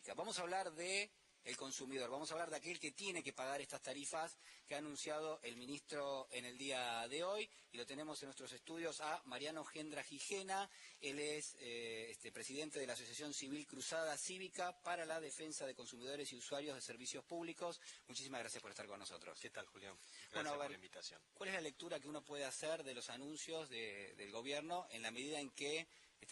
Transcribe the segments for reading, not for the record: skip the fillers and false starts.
energética. Vamos a hablar de el consumidor, vamos a hablar de aquel que tiene que pagar estas tarifas que ha anunciado el ministro en el día de hoy, y lo tenemos en nuestros estudios a Mariano Gendra Gijena. Él es presidente de la Asociación Civil Cruzada Cívica para la Defensa de Consumidores y Usuarios de Servicios Públicos. Muchísimas gracias por estar con nosotros. ¿Qué tal, Julián? Gracias por la invitación. ¿Cuál es la lectura que uno puede hacer de los anuncios del gobierno en la medida en que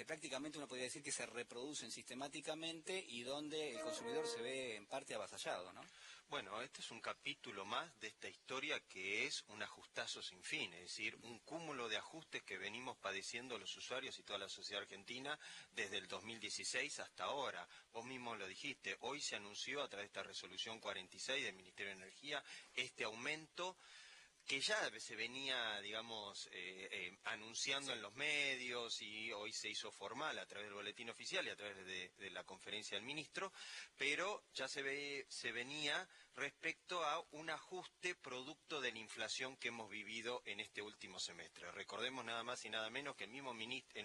prácticamente uno podría decir que se reproducen sistemáticamente y donde el consumidor se ve en parte avasallado, ¿no? Bueno, este es un capítulo más de esta historia que es un ajustazo sin fin, es decir, un cúmulo de ajustes que venimos padeciendo los usuarios y toda la sociedad argentina desde el 2016 hasta ahora. Vos mismo lo dijiste, hoy se anunció a través de esta resolución 46 del Ministerio de Energía este aumento que ya se venía, digamos, anunciando en los medios, y hoy se hizo formal a través del boletín oficial y a través de la conferencia del ministro, pero ya se venía respecto a un ajuste producto de la inflación que hemos vivido en este último semestre. Recordemos nada más y nada menos que el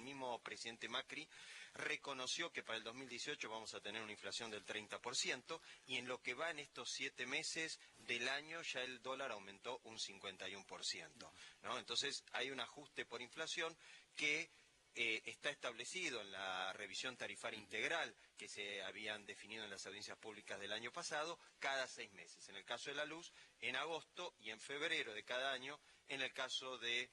mismo presidente Macri reconoció que para el 2018 vamos a tener una inflación del 30%, y en lo que va en estos 7 meses del año ya el dólar aumentó un 51%, ¿no? Entonces hay un ajuste por inflación que está establecido en la revisión tarifaria integral que se habían definido en las audiencias públicas del año pasado, cada 6 meses. En el caso de la luz, en agosto, y en febrero de cada año. En el caso de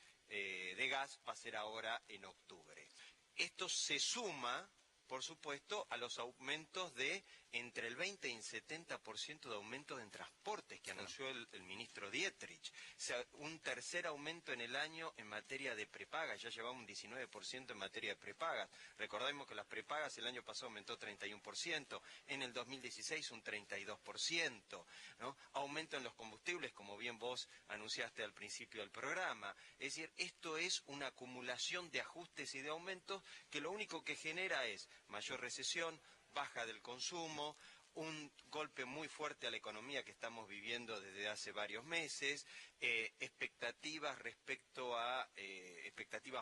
gas, va a ser ahora en octubre. Esto se suma, por supuesto, a los aumentos de entre el 20 y el 70% de aumentos en transportes que anunció el ministro Dietrich. O sea, un tercer aumento en el año en materia de prepagas, ya llevamos un 19% en materia de prepagas. Recordemos que las prepagas el año pasado aumentó 31%, en el 2016 un 32%, ¿no? Aumento en los combustibles, como bien vos anunciaste al principio del programa. Es decir, esto es una acumulación de ajustes y de aumentos que lo único que genera es mayor recesión, baja del consumo, un golpe muy fuerte a la economía que estamos viviendo desde hace varios meses, expectativas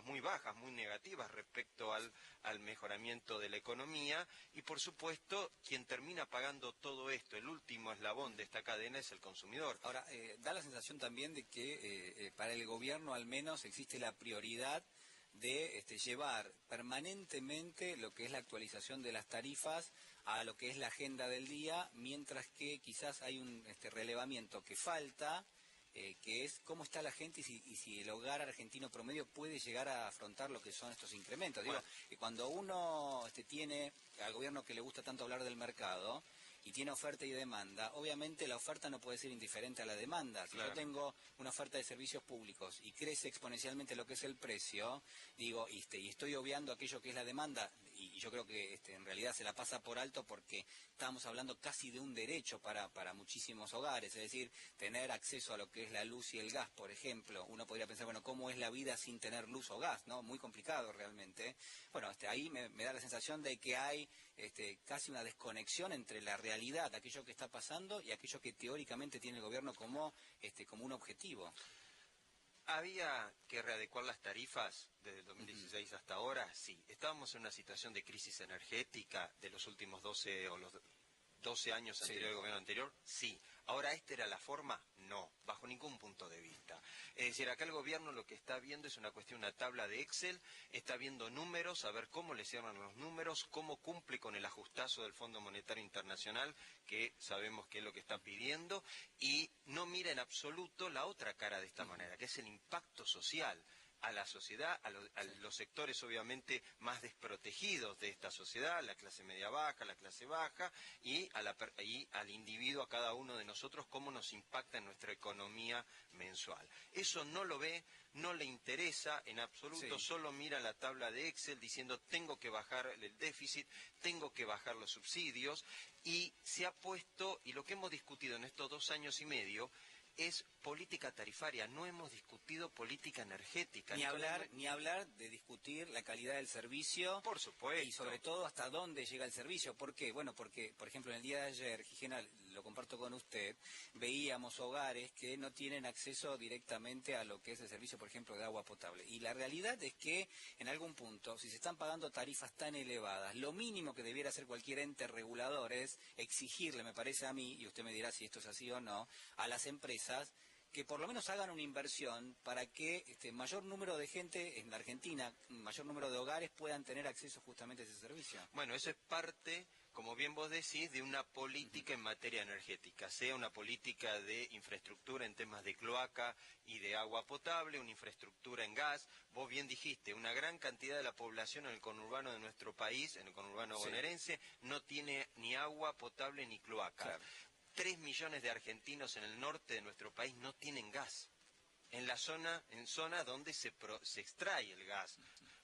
muy bajas, muy negativas respecto al mejoramiento de la economía, y por supuesto quien termina pagando todo esto, el último eslabón de esta cadena, es el consumidor. Ahora, da la sensación también de que para el gobierno al menos existe la prioridad de llevar permanentemente lo que es la actualización de las tarifas a lo que es la agenda del día, mientras que quizás hay un relevamiento que falta, que es cómo está la gente y si el hogar argentino promedio puede llegar a afrontar lo que son estos incrementos. Bueno. Digo, que cuando uno tiene al gobierno que le gusta tanto hablar del mercado, y tiene oferta y demanda, obviamente la oferta no puede ser indiferente a la demanda. Si claro. Yo tengo una oferta de servicios públicos y crece exponencialmente lo que es el precio, digo, y estoy obviando aquello que es la demanda, y yo creo que en realidad se la pasa por alto porque estamos hablando casi de un derecho para muchísimos hogares, es decir, tener acceso a lo que es la luz y el gas, por ejemplo. Uno podría pensar, bueno, ¿cómo es la vida sin tener luz o gas? ¿No? Muy complicado realmente. Bueno, ahí me da la sensación de que hay casi una desconexión entre la realidad, aquello que está pasando, y aquello que teóricamente tiene el gobierno como un objetivo. ¿Había que readecuar las tarifas desde el 2016 hasta ahora? Sí. ¿Estábamos en una situación de crisis energética de los últimos 12 o los 12 años anteriores al gobierno anterior? Sí. ¿Ahora esta era la forma? No, bajo ningún punto de vista. Es decir, acá el gobierno lo que está viendo es una tabla de Excel, está viendo números, a ver cómo le cierran los números, cómo cumple con el ajustazo del Fondo Monetario Internacional, que sabemos que es lo que está pidiendo, y no mira en absoluto la otra cara de esta manera, que es el impacto social a la sociedad, a los sectores obviamente más desprotegidos de esta sociedad, la clase media baja, la clase baja, y al individuo, a cada uno de nosotros, cómo nos impacta en nuestra economía mensual. Eso no lo ve, no le interesa en absoluto, solo mira la tabla de Excel diciendo tengo que bajar el déficit, tengo que bajar los subsidios, y se ha puesto, y lo que hemos discutido en estos 2 años y medio, es política tarifaria, no hemos discutido política energética. Ni hablar de discutir la calidad del servicio. Por supuesto. Y sobre todo hasta dónde llega el servicio. ¿Por qué? Bueno, porque, por ejemplo, en el día de ayer, Gigena, lo comparto con usted, veíamos hogares que no tienen acceso directamente a lo que es el servicio, por ejemplo, de agua potable. Y la realidad es que, en algún punto, si se están pagando tarifas tan elevadas, lo mínimo que debiera hacer cualquier ente regulador es exigirle, me parece a mí, y usted me dirá si esto es así o no, a las empresas que por lo menos hagan una inversión para que mayor número de gente en la Argentina, mayor número de hogares puedan tener acceso justamente a ese servicio. Bueno, eso es parte, como bien vos decís, de una política en materia energética, sea una política de infraestructura en temas de cloaca y de agua potable, una infraestructura en gas. Vos bien dijiste, una gran cantidad de la población en el conurbano de nuestro país, en el conurbano bonaerense, no tiene ni agua potable ni cloaca. Claro. 3 millones de argentinos en el norte de nuestro país no tienen gas. En zona donde se extrae el gas.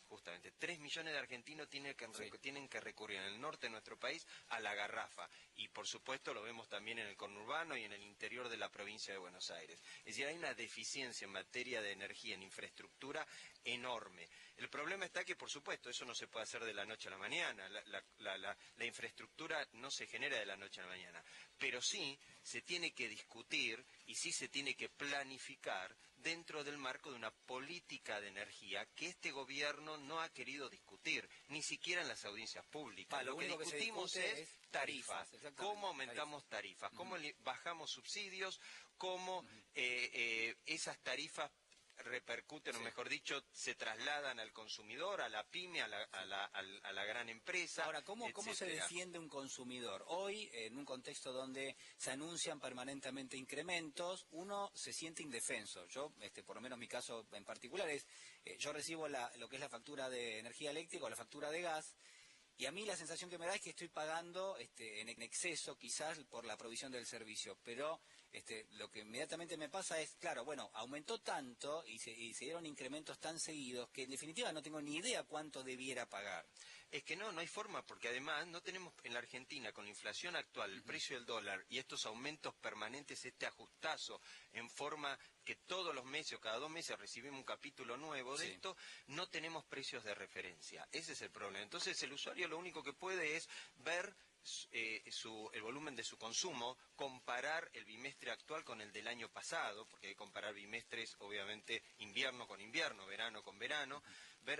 Justamente, 3 millones de argentinos tienen que recurrir en el norte de nuestro país a la garrafa. Y por supuesto lo vemos también en el conurbano y en el interior de la provincia de Buenos Aires. Es decir, hay una deficiencia en materia de energía, en infraestructura enorme. El problema está que, por supuesto, eso no se puede hacer de la noche a la mañana. La infraestructura no se genera de la noche a la mañana. Pero sí se tiene que discutir y sí se tiene que planificar dentro del marco de una política de energía que este gobierno no ha querido discutir, ni siquiera en las audiencias públicas. Lo que discutimos es tarifas, cómo aumentamos tarifas, cómo bajamos subsidios, cómo esas tarifas repercuten, o mejor dicho, se trasladan al consumidor, a la pyme, a la gran empresa. Ahora, ¿cómo se defiende un consumidor? Hoy, en un contexto donde se anuncian permanentemente incrementos, uno se siente indefenso. Yo, por lo menos mi caso en particular es, yo recibo lo que es la factura de energía eléctrica o la factura de gas, y a mí la sensación que me da es que estoy pagando en exceso quizás por la provisión del servicio, pero lo que inmediatamente me pasa es, claro, bueno, aumentó tanto y se dieron incrementos tan seguidos que en definitiva no tengo ni idea cuánto debiera pagar. Es que no hay forma, porque además no tenemos en la Argentina, con la inflación actual, el precio del dólar y estos aumentos permanentes, este ajustazo en forma que todos los meses o cada 2 meses recibimos un capítulo nuevo de esto, no tenemos precios de referencia. Ese es el problema. Entonces el usuario lo único que puede es ver el volumen de su consumo, comparar el bimestre actual con el del año pasado, porque hay que comparar bimestres, obviamente, invierno con invierno, verano con verano,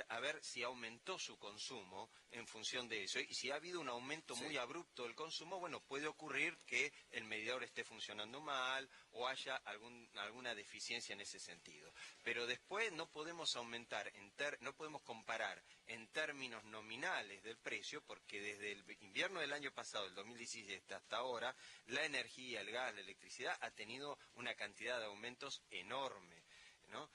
a ver si aumentó su consumo en función de eso. Y si ha habido un aumento muy abrupto del consumo, bueno, puede ocurrir que el medidor esté funcionando mal o haya alguna deficiencia en ese sentido. Pero después no podemos no podemos comparar en términos nominales del precio, porque desde el invierno del año pasado, el 2017, hasta ahora, la energía, el gas, la electricidad ha tenido una cantidad de aumentos enorme, ¿no?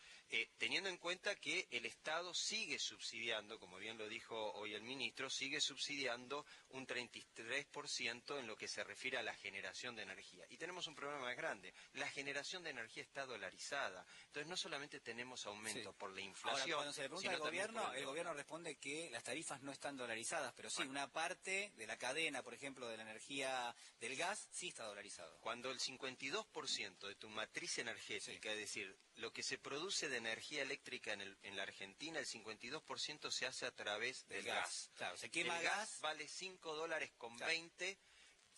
Teniendo en cuenta que el Estado sigue subsidiando, como bien lo dijo hoy el ministro, sigue subsidiando un 33% en lo que se refiere a la generación de energía. Y tenemos un problema más grande, la generación de energía está dolarizada. Entonces no solamente tenemos aumento por la inflación. Ahora, cuando se le pregunta al gobierno, el gobierno responde que las tarifas no están dolarizadas, pero sí, una parte de la cadena, por ejemplo, de la energía del gas, sí está dolarizado. Cuando el 52% de tu matriz energética, es decir, lo que se produce de energía eléctrica en la Argentina, el 52% se hace a través del gas. Claro, se quema el gas vale $5.20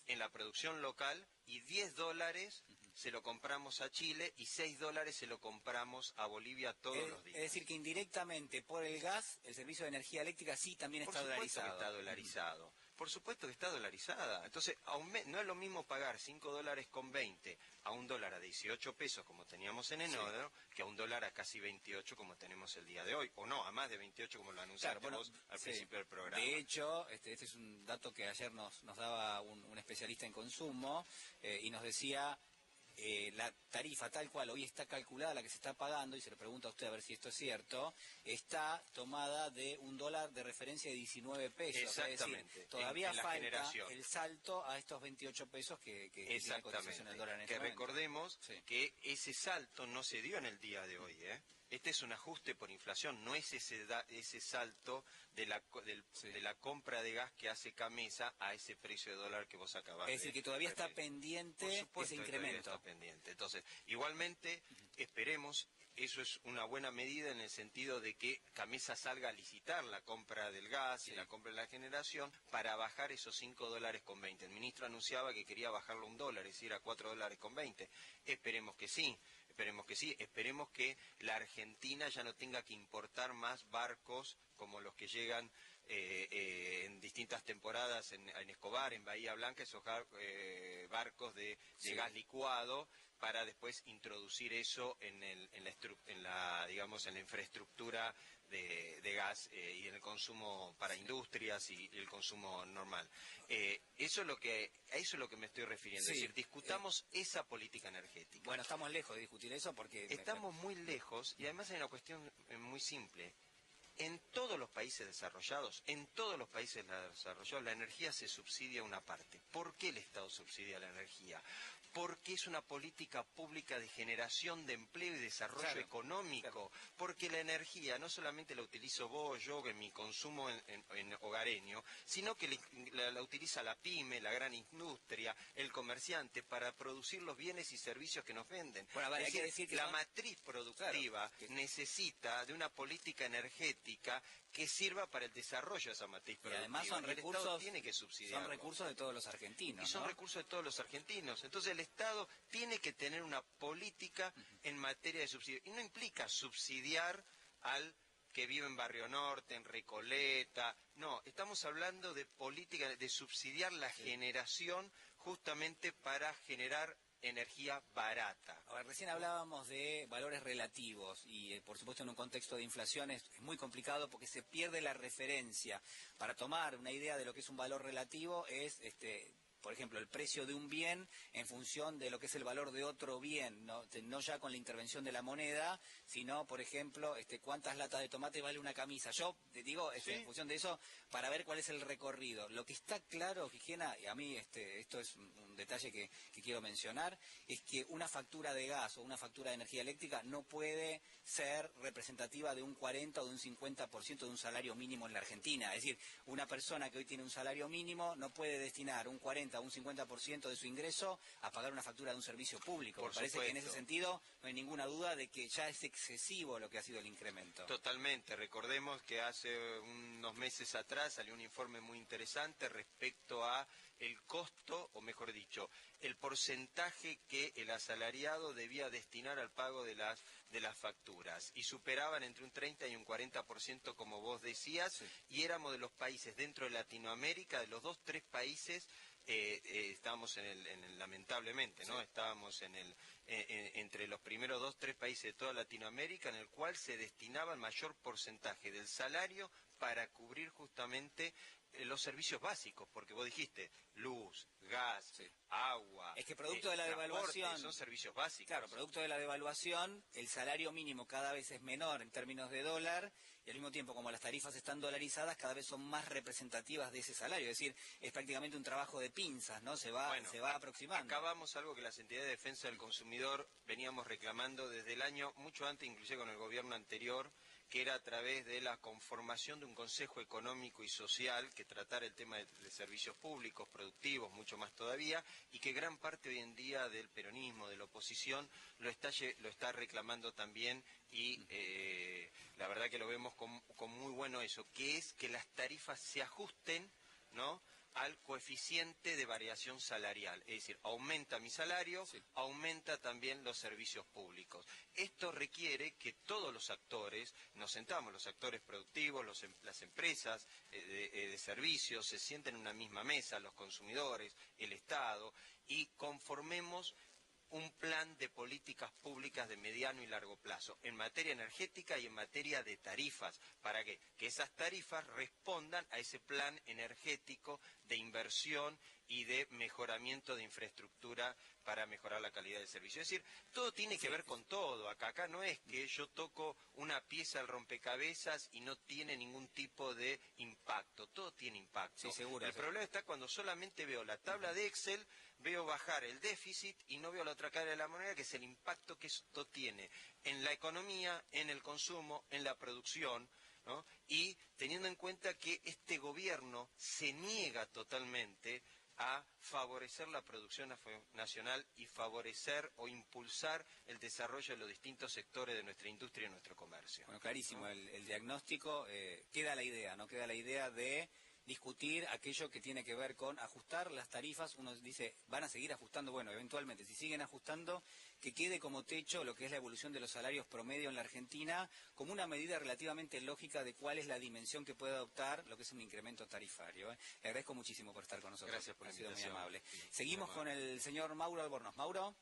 en la producción local y $10 se lo compramos a Chile y $6 se lo compramos a Bolivia todos los días. Es decir, que indirectamente por el gas, el servicio de energía eléctrica sí también está dolarizado. Por supuesto que está dolarizado. Por supuesto que está dolarizada. Entonces, no es lo mismo pagar $5.20 a $1 a 18 pesos como teníamos en enero, que a $1 a casi 28 como tenemos el día de hoy. O no, a más de 28 como lo anunciaste vos al principio del programa. De hecho, este es un dato que ayer nos daba un especialista en consumo y nos decía... la tarifa tal cual hoy está calculada, la que se está pagando, y se le pregunta a usted a ver si esto es cierto, está tomada de $1 de referencia de 19 pesos. Exactamente. Es decir, todavía falta generación. el salto a estos 28 pesos que tiene cotización el dólar en este momento. Recordemos que ese salto no se dio en el día de hoy, Este es un ajuste por inflación, no es ese salto de la compra de gas que hace Camesa a ese precio de dólar que vos acabás de Es decir, que todavía está pendiente ese incremento. independiente. Entonces, igualmente, esperemos, eso es una buena medida en el sentido de que Camesa salga a licitar la compra del gas y la compra de la generación para bajar esos $5,20. El ministro anunciaba que quería bajarlo a $1, es decir, a $4,20. Esperemos que sí. Esperemos que la Argentina ya no tenga que importar más barcos como los que llegan en distintas temporadas en Escobar, en Bahía Blanca, esos barcos de gas licuado, para después introducir eso en la infraestructura de gas y en el consumo para industrias y el consumo normal. Eso es lo que me estoy refiriendo, Sí, es decir, discutamos esa política energética. Bueno, estamos lejos de discutir eso porque... Estamos muy lejos y además hay una cuestión muy simple. En todos los países desarrollados, la energía se subsidia una parte. ¿Por qué el Estado subsidia la energía? Porque es una política pública de generación de empleo y desarrollo económico. Porque la energía no solamente la utilizo vos, yo, en mi consumo en hogareño, sino que la utiliza la pyme, la gran industria, el comerciante, para producir los bienes y servicios que nos venden. Bueno, hay que decir que la matriz productiva necesita de una política energética que sirva para el desarrollo de esa matriz productiva. Y además son recursos, el Estado tiene que subsidiarlo. Son recursos de todos los argentinos. Y son recursos de todos los argentinos. Entonces el Estado tiene que tener una política en materia de subsidio. Y no implica subsidiar al que vive en Barrio Norte, en Recoleta. No, estamos hablando de política, de subsidiar la generación justamente para generar energía barata. Ahora, recién hablábamos de valores relativos y por supuesto en un contexto de inflación es muy complicado porque se pierde la referencia. Para tomar una idea de lo que es un valor relativo es por ejemplo, el precio de un bien en función de lo que es el valor de otro bien, no ya con la intervención de la moneda, sino, por ejemplo, cuántas latas de tomate vale una camisa. Yo te digo, en función de eso, para ver cuál es el recorrido. Lo que está claro, Gigena, y a mí esto es un detalle que quiero mencionar, es que una factura de gas o una factura de energía eléctrica no puede ser representativa de un 40 o de un 50% de un salario mínimo en la Argentina. Es decir, una persona que hoy tiene un salario mínimo no puede destinar un 40 o un 50% de su ingreso a pagar una factura de un servicio público. Me parece que en ese sentido no hay ninguna duda de que ya es excesivo lo que ha sido el incremento. Totalmente. Recordemos que hace unos meses atrás salió un informe muy interesante respecto a el costo, o mejor dicho, el porcentaje que el asalariado debía destinar al pago de las facturas. Y superaban entre un 30 y un 40%, como vos decías, y éramos de los países dentro de Latinoamérica, de los 2-3 países, estábamos lamentablemente, ¿no? Estábamos entre los primeros 2-3 países de toda Latinoamérica, en el cual se destinaba el mayor porcentaje del salario para cubrir justamente los servicios básicos, porque vos dijiste luz, gas, agua, es que producto de la devaluación son servicios básicos. Claro, producto de la devaluación, el salario mínimo cada vez es menor en términos de dólar y al mismo tiempo, como las tarifas están dolarizadas, cada vez son más representativas de ese salario. Es decir, es prácticamente un trabajo de pinzas, ¿no? Se va aproximando. Acabamos algo que las entidades de defensa del consumidor veníamos reclamando desde el año, mucho antes, inclusive con el gobierno anterior, que era a través de la conformación de un Consejo Económico y Social que tratara el tema de servicios públicos, productivos, mucho más todavía, y que gran parte hoy en día del peronismo, de la oposición, lo está reclamando también, y la verdad que lo vemos con muy bueno eso, que es que las tarifas se ajusten, ¿no?, al coeficiente de variación salarial, es decir, aumenta mi salario, aumenta también los servicios públicos. Esto requiere que todos los actores, nos sentamos, los actores productivos, las empresas de servicios, se sienten en una misma mesa, los consumidores, el Estado, y conformemos un plan de políticas públicas de mediano y largo plazo en materia energética y en materia de tarifas. ¿Para qué? Que esas tarifas respondan a ese plan energético de inversión y de mejoramiento de infraestructura para mejorar la calidad del servicio. Es decir, todo tiene que ver con todo. Acá no es que yo toco una pieza al rompecabezas y no tiene ningún tipo de impacto. Todo tiene impacto. Sí, seguro. El problema está cuando solamente veo la tabla de Excel, veo bajar el déficit y no veo la otra cara de la moneda, que es el impacto que esto tiene en la economía, en el consumo, en la producción, ¿no? Y teniendo en cuenta que este gobierno se niega totalmente a favorecer la producción nacional y favorecer o impulsar el desarrollo de los distintos sectores de nuestra industria y nuestro comercio. Bueno, clarísimo, ¿no? el diagnóstico, queda la idea, ¿no? Queda la idea de discutir aquello que tiene que ver con ajustar las tarifas. Uno dice, van a seguir ajustando, bueno, eventualmente, si siguen ajustando, que quede como techo lo que es la evolución de los salarios promedio en la Argentina, como una medida relativamente lógica de cuál es la dimensión que puede adoptar lo que es un incremento tarifario. Le agradezco muchísimo por estar con nosotros. Gracias por la ha sido muy invitación. amable. Sí, Seguimos muy con amable. el señor Mauro Albornoz. Mauro.